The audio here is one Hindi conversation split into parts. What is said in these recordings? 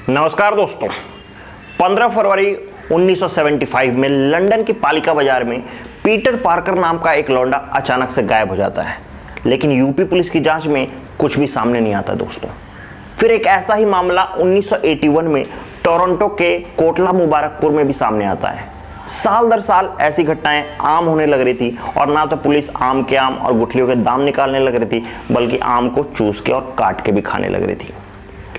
नमस्कार दोस्तों। 15 फरवरी 1975 में लंदन की पालिका बाजार में पीटर पार्कर नाम का एक लौंडा अचानक से गायब हो जाता है, लेकिन यूपी पुलिस की जांच में कुछ भी सामने नहीं आता दोस्तों। फिर एक ऐसा ही मामला 1981 में टोरंटो के कोटला मुबारकपुर में भी सामने आता है। साल दर साल ऐसी घटनाएं आम होने लग रही थी और ना तो पुलिस आम के आम और गुठलियों के दाम निकालने लग रही थी, बल्कि आम को चूस के और काट के भी खाने लग रही थी।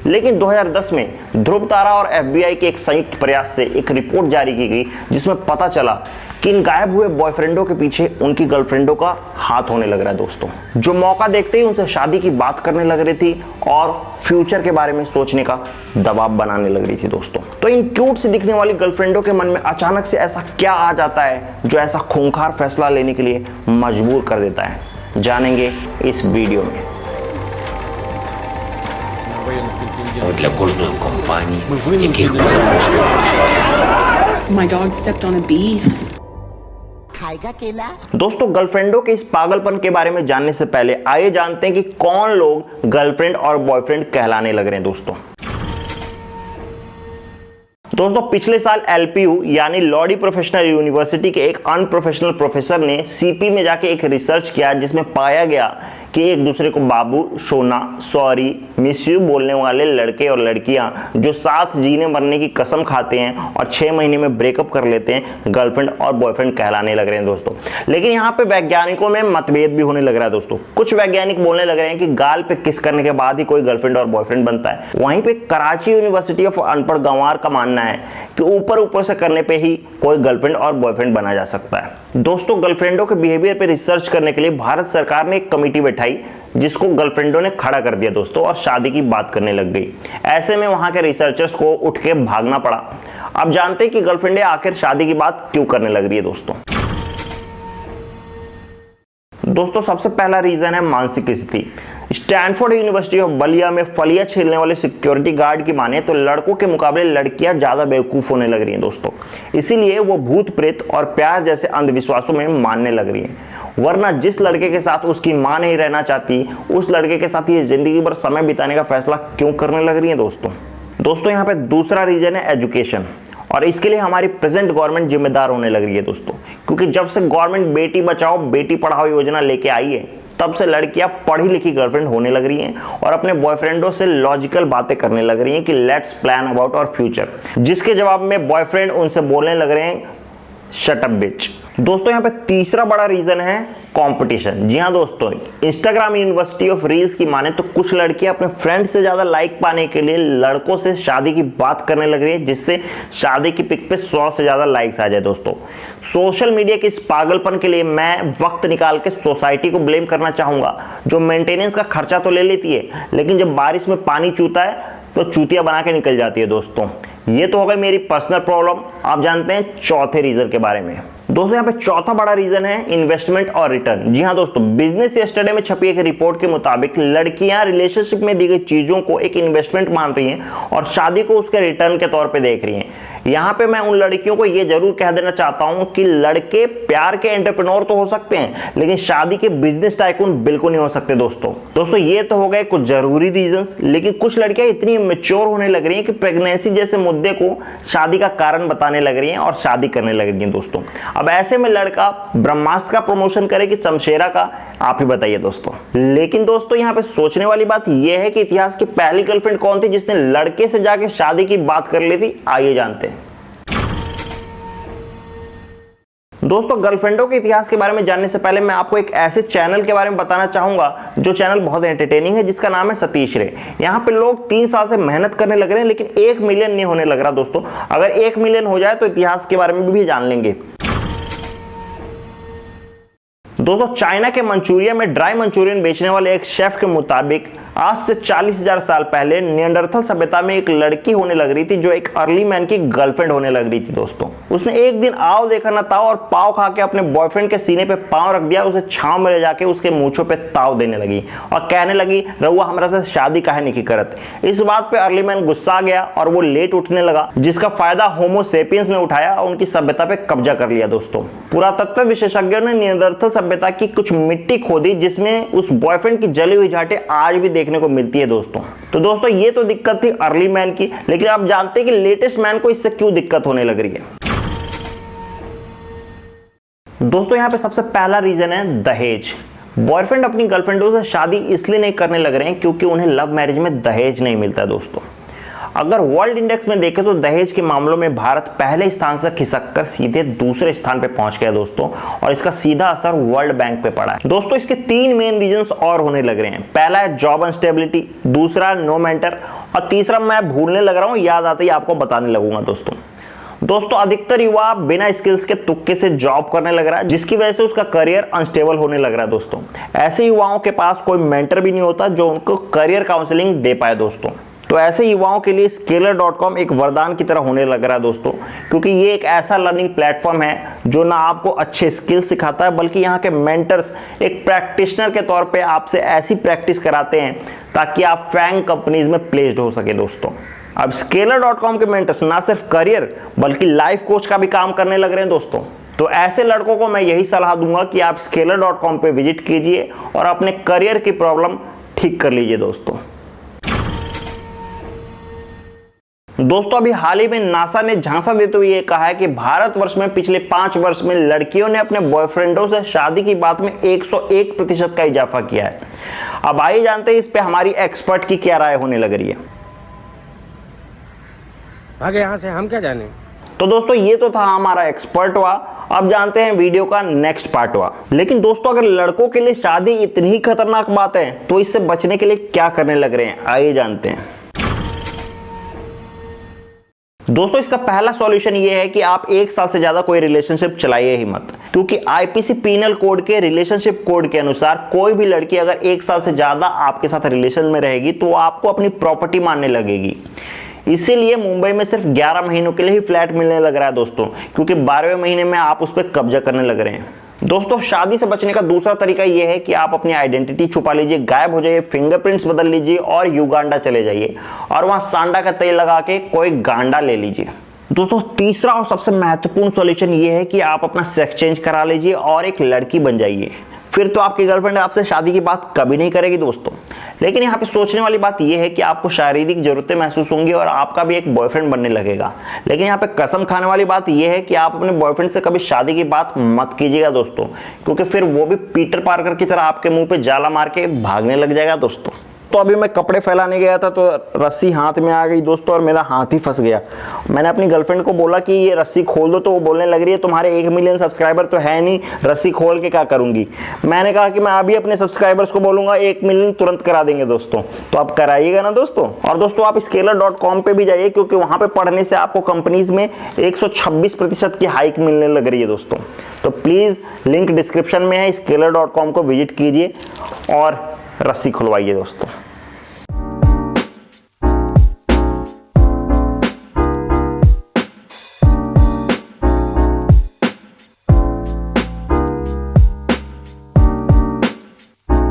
लेकिन 2010 में ध्रुव तारा और एफबीआई के एक संयुक्त प्रयास से एक रिपोर्ट जारी की गई, जिसमें पता चला कि इन गायब हुए बॉयफ्रेंडों के पीछे उनकी गर्लफ्रेंडों का हाथ होने लग रहा है दोस्तों, जो मौका देखते ही उनसे शादी की बात करने लग रही थी और फ्यूचर के बारे में सोचने का दबाव बनाने लग रही थी दोस्तों। तो इन क्यूट से दिखने वाली गर्लफ्रेंडों के मन में अचानक से ऐसा क्या आ जाता है जो ऐसा खूंखार फैसला लेने के लिए मजबूर कर देता है, जानेंगे इस वीडियो में। Для кожної компанії, яких ми запрошуємо працювати. My dog stepped on a bee. खाएगा केला? दोस्तों, गर्लफ्रेंडों के इस पागलपन के बारे में जानने से पहले आइए जानते हैं कि कौन लोग गर्लफ्रेंड और बॉयफ्रेंड कहलाने लग रहे हैं दोस्तों। पिछले साल एलपीयू यानी लॉडी प्रोफेशनल यूनिवर्सिटी के एक अनप्रोफेशनल प्रोफेसर ने सीपी में जाके एक रिसर्च किया, जिसमें पाया गया कि एक दूसरे को बाबू, सोना, सॉरी, मिस यू बोलने वाले लड़के और लड़कियां जो साथ जीने मरने की कसम खाते हैं और 6 महीने में ब्रेकअप कर लेते हैं, गर्लफ्रेंड और बॉयफ्रेंड कहलाने लग रहे हैं दोस्तों। लेकिन यहाँ पे वैज्ञानिकों में मतभेद भी होने लग रहा है दोस्तों। कुछ वैज्ञानिक बोलने लग रहे हैं कि गाल पे किस करने के बाद ही कोई गर्लफ्रेंड और बॉयफ्रेंड बनता है। वहीं पे कराची यूनिवर्सिटी ऑफ अनपढ़ गंवार का मानना है कि ऊपर से करने पे ही कोई गर्लफ्रेंड और बॉयफ्रेंड बना जा सकता है दोस्तों। गर्लफ्रेंडों के बिहेवियर पे रिसर्च करने के लिए भारत सरकार ने एक कमेटी बैठाई, जिसको गर्लफ्रेंडों ने खड़ा कर दिया दोस्तों और शादी की बात करने लग गई। ऐसे में वहां के रिसर्चर्स को उठ के भागना पड़ा। अब जानते हैं कि गर्लफ्रेंडें आखिर शादी की बात क्यों करने लग रही है दोस्तों। सबसे पहला रीजन है मानसिक स्थिति। स्टैनफोर्ड यूनिवर्सिटी ऑफ बलिया में फलिया छीलने वाले सिक्योरिटी गार्ड की माने तो लड़कों के मुकाबले लड़कियां ज्यादा बेवकूफ होने लग रही हैं दोस्तों। इसीलिए वो भूत प्रेत और प्यार जैसे अंधविश्वासों में मानने लग रही हैं। वरना जिस लड़के के साथ उसकी मां नहीं रहना चाहती, उस लड़के के साथ ये जिंदगी भर समय बिताने का फैसला क्यों करने लग रही है दोस्तों। यहाँ पे दूसरा रीजन है एजुकेशन, और इसके लिए हमारी प्रेजेंट गवर्नमेंट जिम्मेदार होने लग रही है दोस्तों। क्योंकि जब से गवर्नमेंट बेटी बचाओ बेटी पढ़ाओ योजना लेके आई है, तब से लड़कियां पढ़ी लिखी गर्लफ्रेंड होने लग रही हैं और अपने बॉयफ्रेंडों से लॉजिकल बातें करने लग रही हैं कि let's plan about our future, जिसके जवाब में बॉयफ्रेंड उनसे बोलने लग रहे हैं शट अप बिच। दोस्तों, यहाँ पे तीसरा बड़ा रीजन है कंपटीशन। जी हाँ दोस्तों, इंस्टाग्राम यूनिवर्सिटी ऑफ रील्स की माने तो कुछ लड़कियां अपने फ्रेंड से ज्यादा लाइक पाने के लिए लड़कों से शादी की बात करने लग रही है, जिससे शादी की पिक पे 100 से ज्यादा लाइक्स आ जाए दोस्तों। सोशल मीडिया के इस पागलपन के लिए मैं वक्त निकाल के सोसाइटी को ब्लेम करना चाहूंगा, जो मेंटेनेंस का खर्चा तो ले लेती है, लेकिन जब बारिश में पानी चूता है तो चूतिया बना के निकल जाती है दोस्तों। ये तो हो गई मेरी पर्सनल प्रॉब्लम। आप जानते हैं चौथे रीजन के बारे में दोस्तों। यहाँ पे चौथा बड़ा रीजन है इन्वेस्टमेंट और रिटर्न। जी हाँ दोस्तों, बिजनेस यस्टरडे में छपी एक रिपोर्ट के मुताबिक लड़कियां रिलेशनशिप में दी गई चीजों को एक इन्वेस्टमेंट मान रही हैं और शादी को उसके रिटर्न के तौर पे देख रही हैं। यहाँ पे मैं उन लड़कियों को ये जरूर कह देना चाहता हूं कि लड़के प्यार के एंटरप्रेन्योर तो हो सकते हैं, लेकिन शादी के बिजनेस टाइकून बिल्कुल नहीं हो सकते दोस्तों। ये तो हो गए कुछ जरूरी रीजंस, लेकिन कुछ लड़कियां इतनी मैच्योर होने लग रही हैं कि प्रेगनेंसी जैसे मुद्दे को शादी का कारण बताने लग रही हैं और शादी करने लग रही हैं दोस्तों। अब ऐसे में लड़का ब्रह्मास्त्र का प्रमोशन करे कि शमशेरा का, आप ही बताइए दोस्तों। लेकिन दोस्तों, यहाँ पे सोचने वाली बात यह है कि इतिहास की पहली गर्लफ्रेंड कौन थी जिसने लड़के से जाके शादी की बात कर ली थी? आइए जानते हैं दोस्तों। गर्लफ्रेंडों के इतिहास के बारे में जानने से पहले मैं आपको एक ऐसे चैनल के बारे में बताना चाहूंगा जो चैनल बहुत एंटरटेनिंग है, जिसका नाम है सतीश रे। यहाँ पे लोग 3 साल से मेहनत करने लग रहे हैं, लेकिन 1 मिलियन नहीं होने लग रहा दोस्तों। अगर 1 मिलियन हो जाए तो इतिहास के बारे में भी जान लेंगे दोस्तों। चाइना के मंचूरिया में ड्राई मंचूरियन बेचने वाले एक शेफ के मुताबिक आज से 40,000 साल पहले नियंडरथल सभ्यता में एक लड़की होने लग रही थी जो एक अर्ली मैन की गर्लफ्रेंड होने लग रही थी दोस्तों। उसने एक दिन आव देखा ना ताव और पाव खा के अपने बॉयफ्रेंड के सीने पे पांव रख दिया, उसे छांव में ले जाके उसके मूंछों पे ताव देने लगी और कहने लगी, रउआ हमरा से शादी काहे नहीं करत। इस बात पे अर्ली मैन गुस्सा आ गया और वो लेट उठने लगा, जिसका फायदा होमो सेपियंस ने उठाया और उनकी सभ्यता पे कब्जा कर लिया दोस्तों। पुरातत्व विशेषज्ञों ने नियंडरथल सभ्यता की कुछ मिट्टी खोदी, जिसमें उस बॉयफ्रेंड की जली हुई झाटे आज भी देखने को मिलती है दोस्तों। तो दोस्तों ये तो दिक्कत थी अर्ली मैन की, लेकिन आप जानते हैं कि लेटेस्ट मैन को इससे क्यों दिक्कत होने लग रही है। दोस्तों यहाँ पे सबसे पहला रीजन है दहेज। बॉयफ्रेंड अपनी गर्लफ्रेंडों से शादी इसलिए नहीं करने लग रहे हैं क्योंकि उन्हें लव मैरिज में दहेज नहीं मिलता है दोस्तों। अगर वर्ल्ड इंडेक्स में देखें तो दहेज के मामलों में भारत पहले स्थान से खिसककर सीधे दूसरे स्थान पे पहुंच गया दोस्तों, और इसका सीधा असर वर्ल्ड बैंक पे पड़ा है दोस्तों। इसके 3 मेन रीजंस और होने लग रहे हैं। पहला है जॉब अनस्टेबिलिटी, दूसरा नो मेंटर, और तीसरा मैं भूलने लग रहा हूं, याद आते ही आपको बताने लगूंगा दोस्तों अधिकतर युवा बिना स्किल्स के तुक्के से जॉब करने लग रहा है, जिसकी वजह से उसका करियर अनस्टेबल होने लग रहा है दोस्तों। ऐसे युवाओं के पास कोई मेंटर भी नहीं होता जो उनको करियर काउंसलिंग दे पाए दोस्तों। तो ऐसे युवाओं के लिए Scaler.com एक वरदान की तरह होने लग रहा है दोस्तों, क्योंकि ये एक ऐसा लर्निंग प्लेटफॉर्म है जो ना आपको अच्छे स्किल्स सिखाता है, बल्कि यहाँ के मेंटर्स एक प्रैक्टिशनर के तौर पे आपसे ऐसी प्रैक्टिस कराते हैं ताकि आप फैंग कंपनीज में प्लेस्ड हो सके दोस्तों। अब Scaler.com के मेंटर्स ना सिर्फ करियर बल्कि लाइफ कोच का भी काम करने लग रहे हैं दोस्तों। तो ऐसे लड़कों को मैं यही सलाह दूंगा कि आप Scaler.com पे विजिट कीजिए और अपने करियर की प्रॉब्लम ठीक कर लीजिए दोस्तों। अभी हाल ही में नासा ने झांसा देते हुए कहा है कि भारतवर्ष में पिछले 5 वर्ष में लड़कियों ने अपने बॉयफ्रेंडों से शादी की बात में 101% का इजाफा किया है। अब आइए जानते हैं इस पे हमारी एक्सपर्ट की क्या राय होने लग रही है। भागे यहाँ से, हम क्या जाने। तो दोस्तों ये तो था हमारा एक्सपर्ट हुआ, अब जानते हैं वीडियो का नेक्स्ट पार्ट हुआ। लेकिन दोस्तों अगर लड़कों के लिए शादी इतनी ही खतरनाक बात है तो इससे बचने के लिए क्या करने लग रहे हैं, आइए जानते हैं। दोस्तों इसका पहला सॉल्यूशन ये है कि आप 1 साल से ज्यादा कोई रिलेशनशिप चलाइए ही मत, क्योंकि आईपीसी पीनल कोड के रिलेशनशिप कोड के अनुसार कोई भी लड़की अगर 1 साल से ज्यादा आपके साथ रिलेशन में रहेगी तो आपको अपनी प्रॉपर्टी मानने लगेगी। इसीलिए मुंबई में सिर्फ 11 महीनों के लिए ही फ्लैट मिलने लग रहा है दोस्तों, क्योंकि 12वें महीने में आप उस पर कब्जा करने लग रहे हैं। दोस्तों शादी से बचने का दूसरा तरीका यह है कि आप अपनी आइडेंटिटी छुपा लीजिए, गायब हो जाइए, फिंगरप्रिंट्स बदल लीजिए और युगांडा चले जाइए और वहां सांडा का तेल लगा के कोई गांडा ले लीजिए। दोस्तों तीसरा और सबसे महत्वपूर्ण सॉल्यूशन ये है कि आप अपना सेक्स चेंज करा लीजिए और एक लड़की बन जाइए। फिर तो आपकी गर्लफ्रेंड आपसे शादी की बात कभी नहीं करेगी दोस्तों। लेकिन यहाँ पे सोचने वाली बात यह है कि आपको शारीरिक जरूरतें महसूस होंगी और आपका भी एक बॉयफ्रेंड बनने लगेगा। लेकिन यहाँ पे कसम खाने वाली बात यह है कि आप अपने बॉयफ्रेंड से कभी शादी की बात मत कीजिएगा दोस्तों, क्योंकि फिर वो भी पीटर पार्कर की तरह आपके मुंह पे जाला मार के भागने लग जाएगा दोस्तों। तो अभी मैं कपड़े फैलाने गया था तो रस्सी हाथ में आ गई दोस्तों और मेरा हाथ ही फंस गया। मैंने अपनी गर्लफ्रेंड को बोला कि ये रस्सी खोल दो, तो वो बोलने लग रही है तुम्हारे 1 मिलियन सब्सक्राइबर तो है नहीं, रस्सी खोल के क्या करूंगी। मैंने कहा कि मैं अभी अपने सब्सक्राइबर्स को बोलूंगा 1 मिलियन तुरंत करा देंगे दोस्तों। तो आप कराइएगा ना दोस्तों। और दोस्तों आप Scaler.com पे भी जाइए, क्योंकि वहां पे पढ़ने से आपको कंपनीज में 126% की हाइक मिलने लग रही है दोस्तों। तो प्लीज लिंक डिस्क्रिप्शन में है, Scaler.com को विजिट कीजिए और रस्सी खुलवाइए दोस्तों।